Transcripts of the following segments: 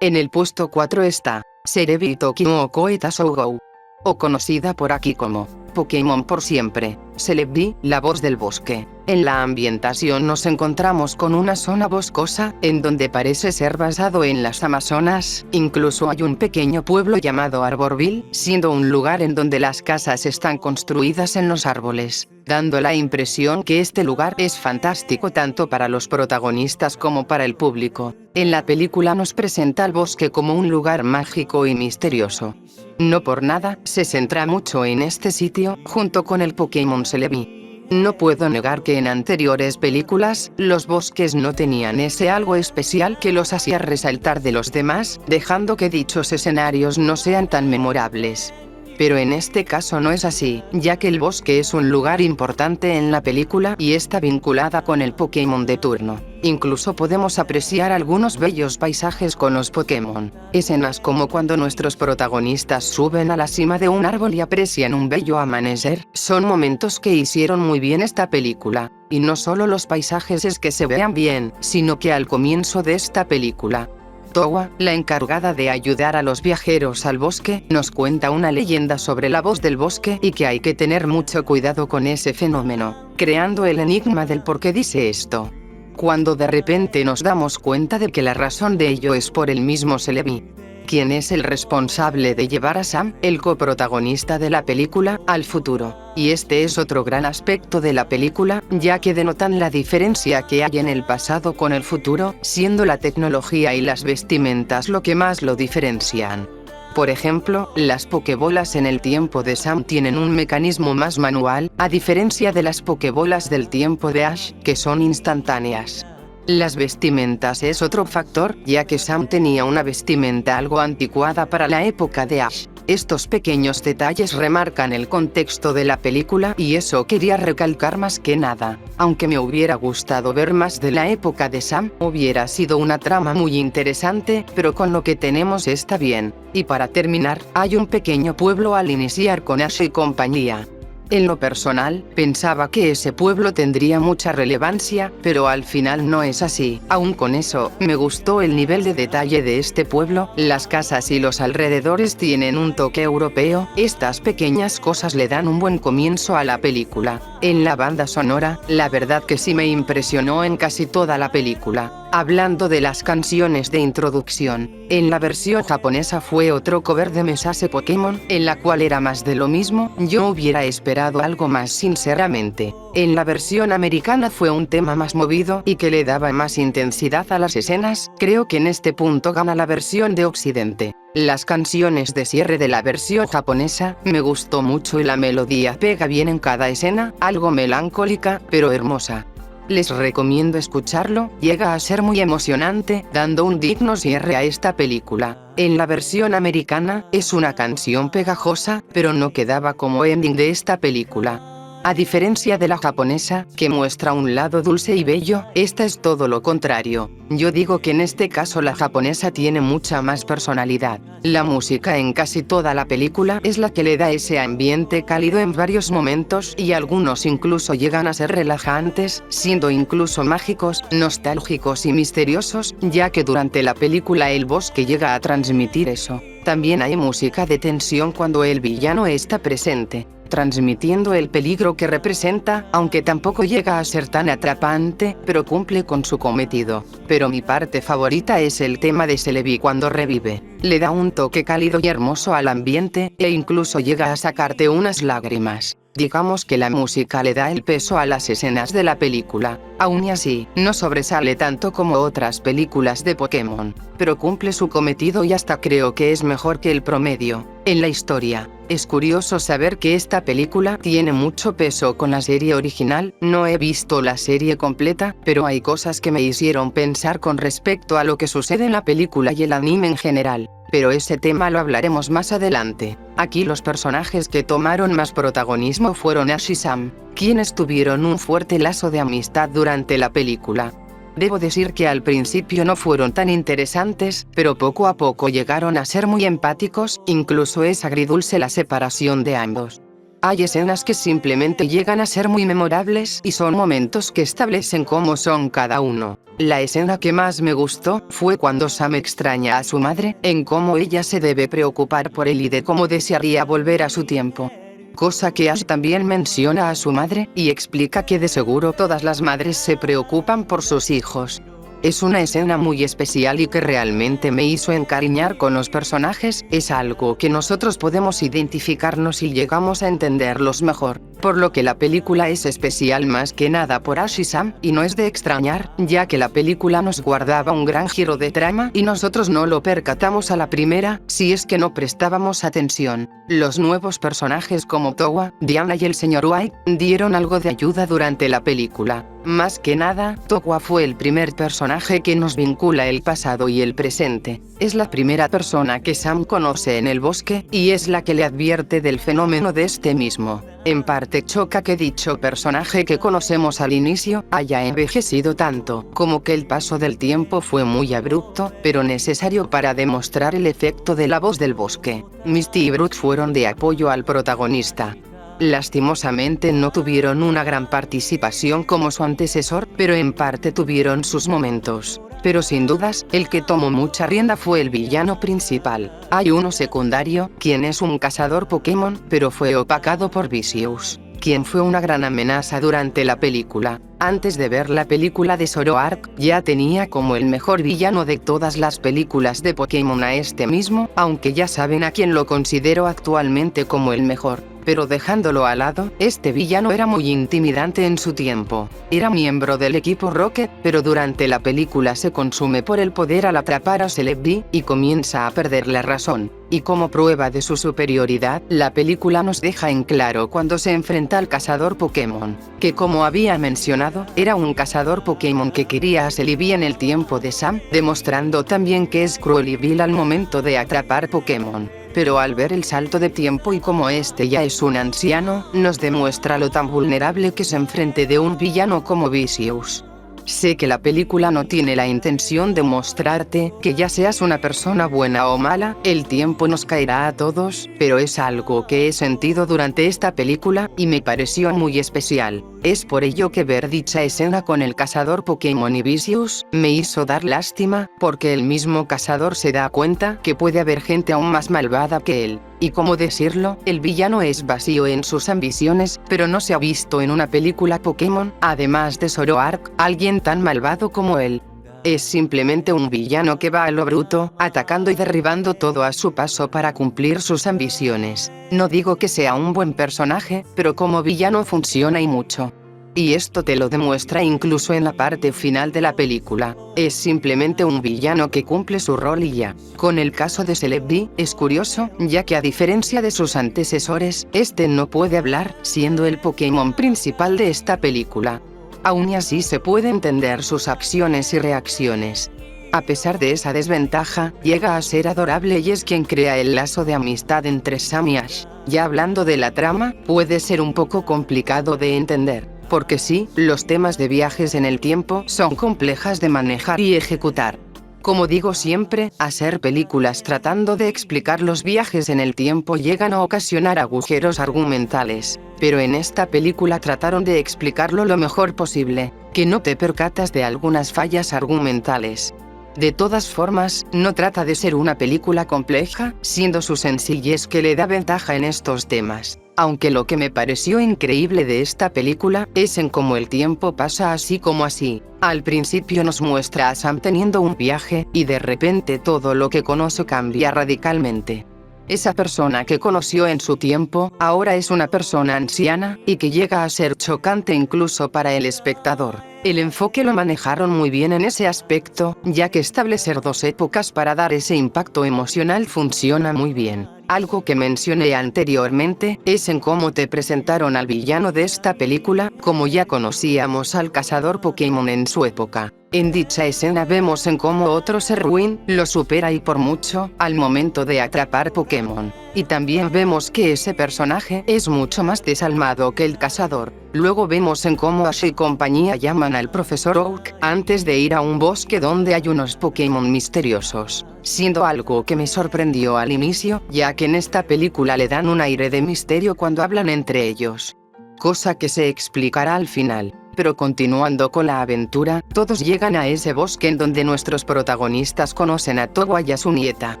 En el puesto 4 está Cerebi Toki no Koe Tasougou, o conocida por aquí como Pokémon por siempre, Celebi, la voz del bosque. En la ambientación nos encontramos con una zona boscosa, en donde parece ser basado en las Amazonas. Incluso hay un pequeño pueblo llamado Arborville, siendo un lugar en donde las casas están construidas en los árboles, dando la impresión que este lugar es fantástico tanto para los protagonistas como para el público. En la película nos presenta el bosque como un lugar mágico y misterioso. No por nada, se centra mucho en este sitio, junto con el Pokémon Celebi. No puedo negar que en anteriores películas, los bosques no tenían ese algo especial que los hacía resaltar de los demás, dejando que dichos escenarios no sean tan memorables. Pero en este caso no es así, ya que el bosque es un lugar importante en la película y está vinculada con el Pokémon de turno. Incluso podemos apreciar algunos bellos paisajes con los Pokémon. Escenas como cuando nuestros protagonistas suben a la cima de un árbol y aprecian un bello amanecer, son momentos que hicieron muy bien esta película. Y no solo los paisajes es que se vean bien, sino que al comienzo de esta película, Towa, la encargada de ayudar a los viajeros al bosque, nos cuenta una leyenda sobre la voz del bosque y que hay que tener mucho cuidado con ese fenómeno, creando el enigma del por qué dice esto. Cuando de repente nos damos cuenta de que la razón de ello es por el mismo Celebi, quien es el responsable de llevar a Sam, el coprotagonista de la película, al futuro. Y este es otro gran aspecto de la película, ya que denotan la diferencia que hay en el pasado con el futuro, siendo la tecnología y las vestimentas lo que más lo diferencian. Por ejemplo, las pokebolas en el tiempo de Sam tienen un mecanismo más manual, a diferencia de las pokebolas del tiempo de Ash, que son instantáneas. Las vestimentas es otro factor, ya que Sam tenía una vestimenta algo anticuada para la época de Ash. Estos pequeños detalles remarcan el contexto de la película y eso quería recalcar más que nada. Aunque me hubiera gustado ver más de la época de Sam, hubiera sido una trama muy interesante, pero con lo que tenemos está bien. Y para terminar, hay un pequeño pueblo al iniciar con Ash y compañía. En lo personal, pensaba que ese pueblo tendría mucha relevancia, pero al final no es así. Aún con eso, me gustó el nivel de detalle de este pueblo, las casas y los alrededores tienen un toque europeo, estas pequeñas cosas le dan un buen comienzo a la película. En la banda sonora, la verdad que sí me impresionó en casi toda la película. Hablando de las canciones de introducción, en la versión japonesa fue otro cover de Mesase Pokémon, en la cual era más de lo mismo, yo hubiera esperado algo más sinceramente. En la versión americana fue un tema más movido y que le daba más intensidad a las escenas, creo que en este punto gana la versión de Occidente. Las canciones de cierre de la versión japonesa, me gustó mucho y la melodía pega bien en cada escena, algo melancólica, pero hermosa. Les recomiendo escucharlo, llega a ser muy emocionante, dando un digno cierre a esta película. En la versión americana, es una canción pegajosa, pero no quedaba como ending de esta película. A diferencia de la japonesa, que muestra un lado dulce y bello, esta es todo lo contrario. Yo digo que en este caso la japonesa tiene mucha más personalidad. La música en casi toda la película es la que le da ese ambiente cálido en varios momentos y algunos incluso llegan a ser relajantes, siendo incluso mágicos, nostálgicos y misteriosos, ya que durante la película el bosque llega a transmitir eso. También hay música de tensión cuando el villano está presente, transmitiendo el peligro que representa, aunque tampoco llega a ser tan atrapante, pero cumple con su cometido. Pero mi parte favorita es el tema de Celebi cuando revive. Le da un toque cálido y hermoso al ambiente, e incluso llega a sacarte unas lágrimas. Digamos que la música le da el peso a las escenas de la película. Aún así, no sobresale tanto como otras películas de Pokémon, pero cumple su cometido y hasta creo que es mejor que el promedio en la historia. Es curioso saber que esta película tiene mucho peso con la serie original. No he visto la serie completa, pero hay cosas que me hicieron pensar con respecto a lo que sucede en la película y el anime en general. Pero ese tema lo hablaremos más adelante. Aquí los personajes que tomaron más protagonismo fueron Ash y Sam, quienes tuvieron un fuerte lazo de amistad durante la película. Debo decir que al principio no fueron tan interesantes, pero poco a poco llegaron a ser muy empáticos, incluso es agridulce la separación de ambos. Hay escenas que simplemente llegan a ser muy memorables y son momentos que establecen cómo son cada uno. La escena que más me gustó fue cuando Sam extraña a su madre, en cómo ella se debe preocupar por él y de cómo desearía volver a su tiempo. Cosa que Ash también menciona a su madre, y explica que de seguro todas las madres se preocupan por sus hijos. Es una escena muy especial y que realmente me hizo encariñar con los personajes, es algo que nosotros podemos identificarnos y llegamos a entenderlos mejor, por lo que la película es especial más que nada por Ash y Sam, y no es de extrañar, ya que la película nos guardaba un gran giro de trama y nosotros no lo percatamos a la primera, si es que no prestábamos atención. Los nuevos personajes como Towa, Diana y el Sr. White, dieron algo de ayuda durante la película. Más que nada, Towa fue el primer personaje que nos vincula el pasado y el presente. Es la primera persona que Sam conoce en el bosque, y es la que le advierte del fenómeno de este mismo. En parte choca que dicho personaje que conocemos al inicio haya envejecido tanto, como que el paso del tiempo fue muy abrupto, pero necesario para demostrar el efecto de la voz del bosque. Misty y Brooke fueron de apoyo al protagonista. Lastimosamente no tuvieron una gran participación como su antecesor, pero en parte tuvieron sus momentos. Pero sin dudas, el que tomó mucha rienda fue el villano principal. Hay uno secundario, quien es un cazador Pokémon, pero fue opacado por Vicious, quien fue una gran amenaza durante la película. Antes de ver la película de Zoroark, ya tenía como el mejor villano de todas las películas de Pokémon a este mismo, aunque ya saben a quién lo considero actualmente como el mejor. Pero dejándolo al lado, este villano era muy intimidante en su tiempo. Era miembro del equipo Rocket, pero durante la película se consume por el poder al atrapar a Celebi, y comienza a perder la razón. Y como prueba de su superioridad, la película nos deja en claro cuando se enfrenta al cazador Pokémon, que como había mencionado, era un cazador Pokémon que quería a Celebi en el tiempo de Sam, demostrando también que es cruel y vil al momento de atrapar Pokémon. Pero al ver el salto de tiempo y como este ya es un anciano, nos demuestra lo tan vulnerable que se enfrente de un villano como Vicious. Sé que la película no tiene la intención de mostrarte que ya seas una persona buena o mala, el tiempo nos caerá a todos, pero es algo que he sentido durante esta película y me pareció muy especial. Es por ello que ver dicha escena con el cazador Pokémon y Vicious me hizo dar lástima, porque el mismo cazador se da cuenta que puede haber gente aún más malvada que él. Y como decirlo, el villano es vacío en sus ambiciones, pero no se ha visto en una película Pokémon, además de Zoroark, alguien tan malvado como él. Es simplemente un villano que va a lo bruto, atacando y derribando todo a su paso para cumplir sus ambiciones. No digo que sea un buen personaje, pero como villano funciona y mucho. Y esto te lo demuestra incluso en la parte final de la película. Es simplemente un villano que cumple su rol y ya. Con el caso de Celebi, es curioso, ya que a diferencia de sus antecesores, este no puede hablar, siendo el Pokémon principal de esta película. Aún y así se puede entender sus acciones y reacciones. A pesar de esa desventaja, llega a ser adorable y es quien crea el lazo de amistad entre Sam y Ash. Ya hablando de la trama, puede ser un poco complicado de entender, porque sí, los temas de viajes en el tiempo son complejas de manejar y ejecutar. Como digo siempre, hacer películas tratando de explicar los viajes en el tiempo llegan a ocasionar agujeros argumentales, pero en esta película trataron de explicarlo lo mejor posible, que no te percatas de algunas fallas argumentales. De todas formas, no trata de ser una película compleja, siendo su sencillez que le da ventaja en estos temas. Aunque lo que me pareció increíble de esta película es en cómo el tiempo pasa así como así. Al principio nos muestra a Sam teniendo un viaje, y de repente todo lo que conoce cambia radicalmente. Esa persona que conoció en su tiempo, ahora es una persona anciana, y que llega a ser chocante incluso para el espectador. El enfoque lo manejaron muy bien en ese aspecto, ya que establecer dos épocas para dar ese impacto emocional funciona muy bien. Algo que mencioné anteriormente, es en cómo te presentaron al villano de esta película, como ya conocíamos al cazador Pokémon en su época. En dicha escena vemos en cómo otro ser ruin lo supera y por mucho, al momento de atrapar Pokémon. Y también vemos que ese personaje es mucho más desalmado que el cazador. Luego vemos en cómo Ash y compañía llaman al profesor Oak antes de ir a un bosque donde hay unos Pokémon misteriosos, siendo algo que me sorprendió al inicio, ya que en esta película le dan un aire de misterio cuando hablan entre ellos, cosa que se explicará al final. Pero continuando con la aventura, todos llegan a ese bosque en donde nuestros protagonistas conocen a Towa y a su nieta,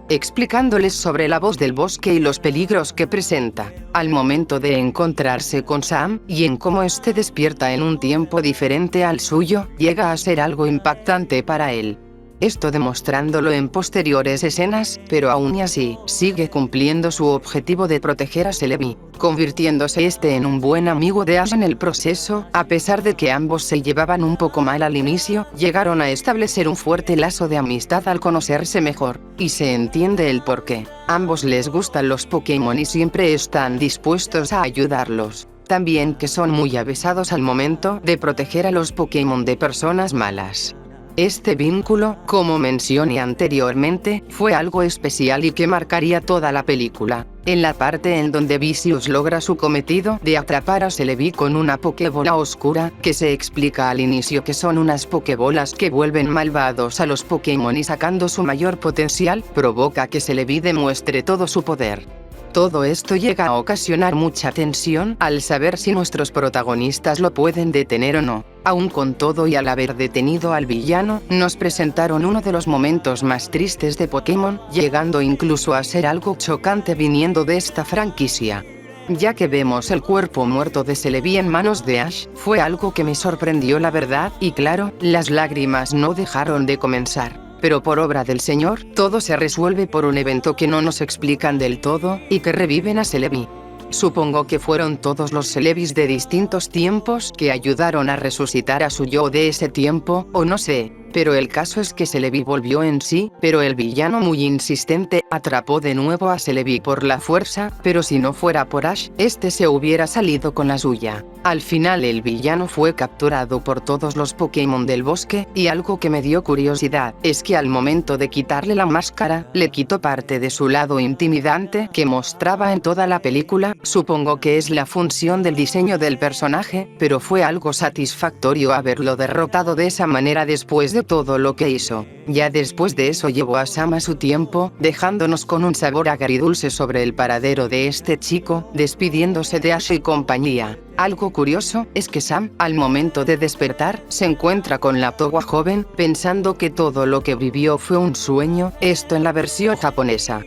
explicándoles sobre la voz del bosque y los peligros que presenta, al momento de encontrarse con Sam, y en cómo este despierta en un tiempo diferente al suyo, llega a ser algo impactante para él. Esto demostrándolo en posteriores escenas, pero aún y así, sigue cumpliendo su objetivo de proteger a Celebi, convirtiéndose este en un buen amigo de Ash en el proceso. A pesar de que ambos se llevaban un poco mal al inicio, llegaron a establecer un fuerte lazo de amistad al conocerse mejor, y se entiende el porqué. Ambos les gustan los Pokémon y siempre están dispuestos a ayudarlos. También que son muy avesados al momento de proteger a los Pokémon de personas malas. Este vínculo, como mencioné anteriormente, fue algo especial y que marcaría toda la película. En la parte en donde Vicious logra su cometido de atrapar a Celebi con una Pokébola oscura, que se explica al inicio que son unas Pokébolas que vuelven malvados a los Pokémon y sacando su mayor potencial, provoca que Celebi demuestre todo su poder. Todo esto llega a ocasionar mucha tensión al saber si nuestros protagonistas lo pueden detener o no. Aún con todo y al haber detenido al villano, nos presentaron uno de los momentos más tristes de Pokémon, llegando incluso a ser algo chocante viniendo de esta franquicia. Ya que vemos el cuerpo muerto de Celebi en manos de Ash, fue algo que me sorprendió la verdad, y claro, las lágrimas no dejaron de comenzar. Pero por obra del Señor, todo se resuelve por un evento que no nos explican del todo, y que reviven a Celebi. Supongo que fueron todos los Celebis de distintos tiempos que ayudaron a resucitar a su yo de ese tiempo, o no sé. Pero el caso es que Celebi volvió en sí, pero el villano muy insistente atrapó de nuevo a Celebi por la fuerza, pero si no fuera por Ash, este se hubiera salido con la suya. Al final el villano fue capturado por todos los Pokémon del bosque, y algo que me dio curiosidad, es que al momento de quitarle la máscara, le quitó parte de su lado intimidante que mostraba en toda la película. Supongo que es la función del diseño del personaje, pero fue algo satisfactorio haberlo derrotado de esa manera después de todo lo que hizo. Ya después de eso llevó a Sam a su tiempo, dejándonos con un sabor agridulce sobre el paradero de este chico, despidiéndose de Ash y compañía. Algo curioso es que Sam, al momento de despertar, se encuentra con la Towa joven, pensando que todo lo que vivió fue un sueño, esto en la versión japonesa.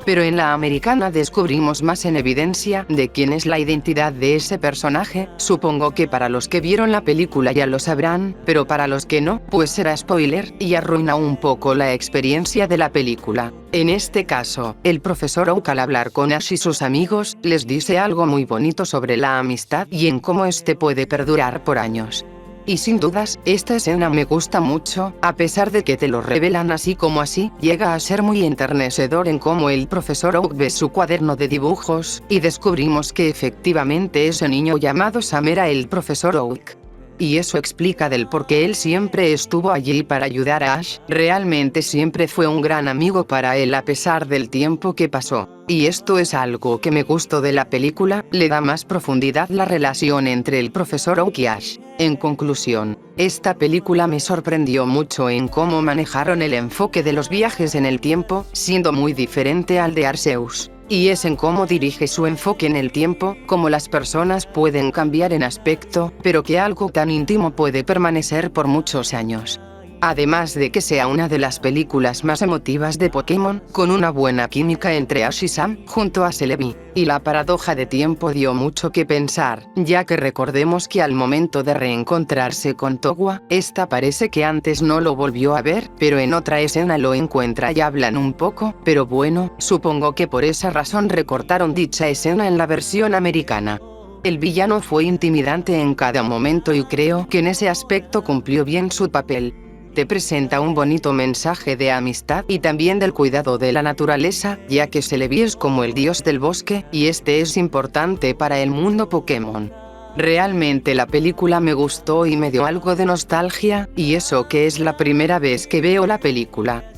Pero en la americana descubrimos más en evidencia de quién es la identidad de ese personaje. Supongo que para los que vieron la película ya lo sabrán, pero para los que no, pues será spoiler, y arruina un poco la experiencia de la película. En este caso, el profesor Oak al hablar con Ash y sus amigos, les dice algo muy bonito sobre la amistad y en cómo este puede perdurar por años. Y sin dudas, esta escena me gusta mucho, a pesar de que te lo revelan así como así, llega a ser muy enternecedor en cómo el profesor Oak ve su cuaderno de dibujos, y descubrimos que efectivamente ese niño llamado Sam era el profesor Oak. Y eso explica del por qué él siempre estuvo allí para ayudar a Ash, realmente siempre fue un gran amigo para él a pesar del tiempo que pasó. Y esto es algo que me gustó de la película, le da más profundidad la relación entre el profesor Oak y Ash. En conclusión, esta película me sorprendió mucho en cómo manejaron el enfoque de los viajes en el tiempo, siendo muy diferente al de Arceus. Y es en cómo dirige su enfoque en el tiempo, cómo las personas pueden cambiar en aspecto, pero que algo tan íntimo puede permanecer por muchos años. Además de que sea una de las películas más emotivas de Pokémon, con una buena química entre Ash y Sam, junto a Celebi. Y la paradoja de tiempo dio mucho que pensar, ya que recordemos que al momento de reencontrarse con Towa, esta parece que antes no lo volvió a ver, pero en otra escena lo encuentra y hablan un poco, pero bueno, supongo que por esa razón recortaron dicha escena en la versión americana. El villano fue intimidante en cada momento y creo que en ese aspecto cumplió bien su papel. Te presenta un bonito mensaje de amistad y también del cuidado de la naturaleza, ya que Celebi es como el dios del bosque, y este es importante para el mundo Pokémon. Realmente la película me gustó y me dio algo de nostalgia, y eso que es la primera vez que veo la película.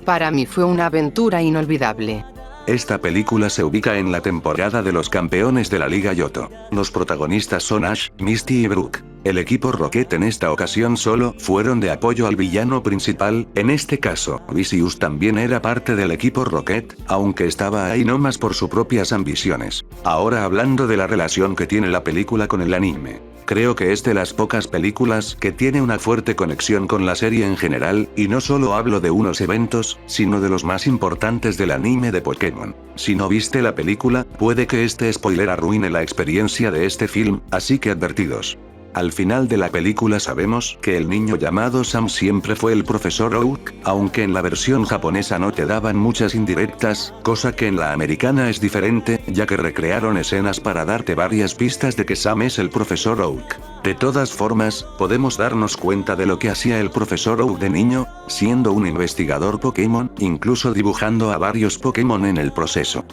Para mí fue una aventura inolvidable. Esta película se ubica en la temporada de los campeones de la Liga Yoto. Los protagonistas son Ash, Misty y Brook. El equipo Rocket en esta ocasión solo fueron de apoyo al villano principal, en este caso, Vicious también era parte del equipo Rocket, aunque estaba ahí no más por sus propias ambiciones. Ahora hablando de la relación que tiene la película con el anime. Creo que es de las pocas películas que tiene una fuerte conexión con la serie en general, y no solo hablo de unos eventos, sino de los más importantes del anime de Pokémon. Si no viste la película, puede que este spoiler arruine la experiencia de este film, así que advertidos. Al final de la película sabemos que el niño llamado Sam siempre fue el profesor Oak, aunque en la versión japonesa no te daban muchas indirectas, cosa que en la americana es diferente, ya que recrearon escenas para darte varias pistas de que Sam es el profesor Oak. De todas formas, podemos darnos cuenta de lo que hacía el profesor Oak de niño, siendo un investigador Pokémon, incluso dibujando a varios Pokémon en el proceso.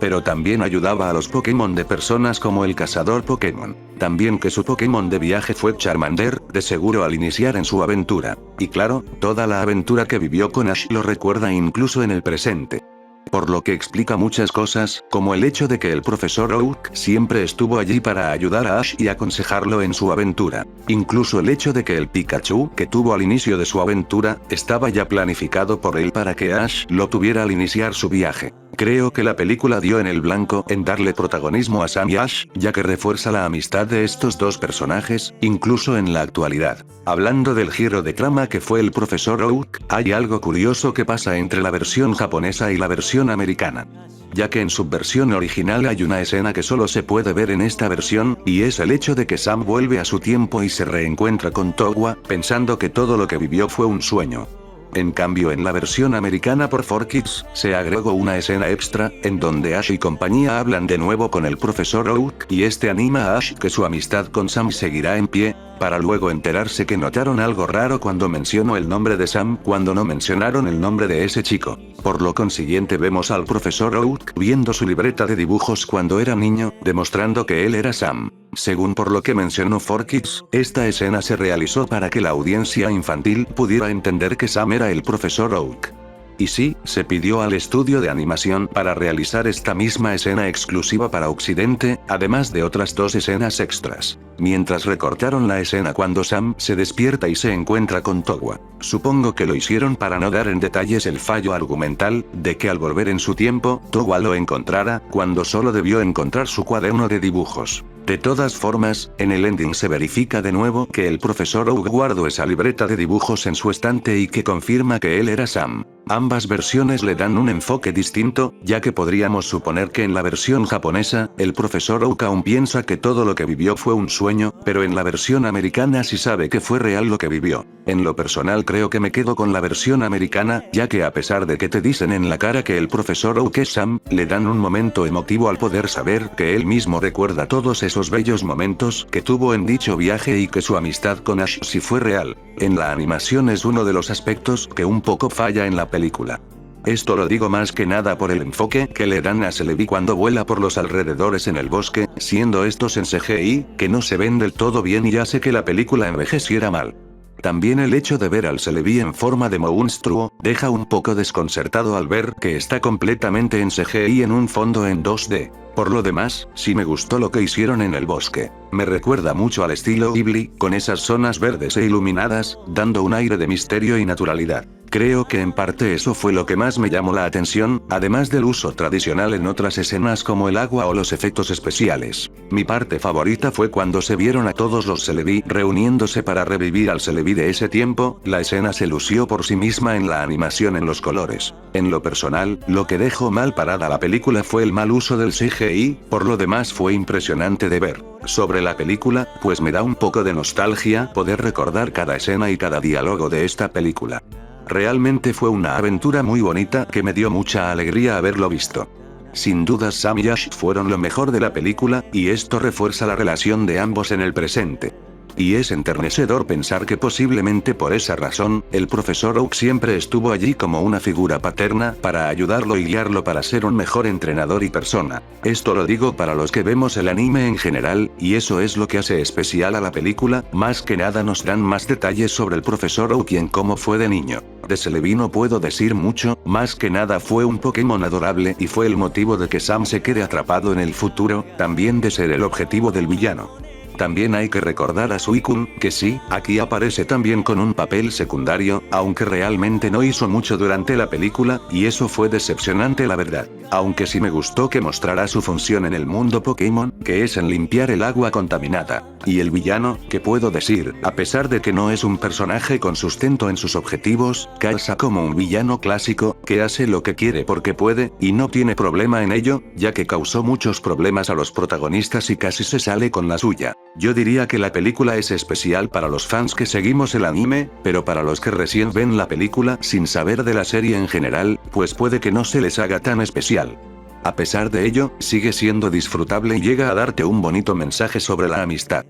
Pero también ayudaba a los Pokémon de personas como el cazador Pokémon. También que su Pokémon de viaje fue Charmander, de seguro al iniciar en su aventura. Y claro, toda la aventura que vivió con Ash lo recuerda incluso en el presente. Por lo que explica muchas cosas, como el hecho de que el profesor Oak siempre estuvo allí para ayudar a Ash y aconsejarlo en su aventura. Incluso el hecho de que el Pikachu que tuvo al inicio de su aventura, estaba ya planificado por él para que Ash lo tuviera al iniciar su viaje. Creo que la película dio en el blanco en darle protagonismo a Sam y Ash, ya que refuerza la amistad de estos dos personajes, incluso en la actualidad. Hablando del giro de trama que fue el profesor Oak, hay algo curioso que pasa entre la versión japonesa y la versión americana. Ya que en su versión original hay una escena que solo se puede ver en esta versión, y es el hecho de que Sam vuelve a su tiempo y se reencuentra con Towa, pensando que todo lo que vivió fue un sueño. En cambio en la versión americana por 4Kids, se agregó una escena extra, en donde Ash y compañía hablan de nuevo con el profesor Oak, y este anima a Ash que su amistad con Sam seguirá en pie, para luego enterarse que notaron algo raro cuando mencionó el nombre de Sam cuando no mencionaron el nombre de ese chico. Por lo consiguiente vemos al profesor Oak viendo su libreta de dibujos cuando era niño, demostrando que él era Sam. Según por lo que mencionó 4Kids, esta escena se realizó para que la audiencia infantil pudiera entender que Sam era el profesor Oak. Y sí, se pidió al estudio de animación para realizar esta misma escena exclusiva para Occidente, además de otras dos escenas extras. Mientras recortaron la escena cuando Sam se despierta y se encuentra con Towa. Supongo que lo hicieron para no dar en detalles el fallo argumental, de que al volver en su tiempo, Towa lo encontrara, cuando solo debió encontrar su cuaderno de dibujos. De todas formas, en el ending se verifica de nuevo que el profesor Oak guardó esa libreta de dibujos en su estante y que confirma que él era Sam. Ambas versiones le dan un enfoque distinto, ya que podríamos suponer que en la versión japonesa, el profesor Oak aún piensa que todo lo que vivió fue un sueño, pero en la versión americana sí sabe que fue real lo que vivió. En lo personal creo que me quedo con la versión americana, ya que a pesar de que te dicen en la cara que el profesor Oak es Sam, le dan un momento emotivo al poder saber que él mismo recuerda todos esos bellos momentos que tuvo en dicho viaje y que su amistad con Ash sí fue real. En la animación es uno de los aspectos que un poco falla en la película. Esto lo digo más que nada por el enfoque que le dan a Celebi cuando vuela por los alrededores en el bosque, siendo estos en CGI, que no se ven del todo bien y ya sé que la película envejeciera mal. También el hecho de ver al Celebi en forma de monstruo, deja un poco desconcertado al ver que está completamente en CGI en un fondo en 2D. Por lo demás, sí me gustó lo que hicieron en el bosque. Me recuerda mucho al estilo Ghibli, con esas zonas verdes e iluminadas, dando un aire de misterio y naturalidad. Creo que en parte eso fue lo que más me llamó la atención, además del uso tradicional en otras escenas como el agua o los efectos especiales. Mi parte favorita fue cuando se vieron a todos los Celebi reuniéndose para revivir al Celebi de ese tiempo, la escena se lució por sí misma en la animación en los colores. En lo personal, lo que dejó mal parada la película fue el mal uso del CGI, por lo demás fue impresionante de ver. Sobre la película, pues me da un poco de nostalgia poder recordar cada escena y cada diálogo de esta película. Realmente fue una aventura muy bonita que me dio mucha alegría haberlo visto. Sin dudas Sam y Ash fueron lo mejor de la película, y esto refuerza la relación de ambos en el presente. Y es enternecedor pensar que posiblemente por esa razón, el profesor Oak siempre estuvo allí como una figura paterna para ayudarlo y guiarlo para ser un mejor entrenador y persona. Esto lo digo para los que vemos el anime en general, y eso es lo que hace especial a la película, más que nada nos dan más detalles sobre el profesor Oak y en cómo fue de niño. De Celebi no puedo decir mucho, más que nada fue un Pokémon adorable y fue el motivo de que Sam se quede atrapado en el futuro, también de ser el objetivo del villano. También hay que recordar a Suicune, que sí, aquí aparece también con un papel secundario, aunque realmente no hizo mucho durante la película, y eso fue decepcionante la verdad. Aunque sí me gustó que mostrara su función en el mundo Pokémon, que es en limpiar el agua contaminada. Y el villano, que puedo decir, a pesar de que no es un personaje con sustento en sus objetivos, calza como un villano clásico, que hace lo que quiere porque puede, y no tiene problema en ello, ya que causó muchos problemas a los protagonistas y casi se sale con la suya. Yo diría que la película es especial para los fans que seguimos el anime, pero para los que recién ven la película sin saber de la serie en general, pues puede que no se les haga tan especial. A pesar de ello, sigue siendo disfrutable y llega a darte un bonito mensaje sobre la amistad.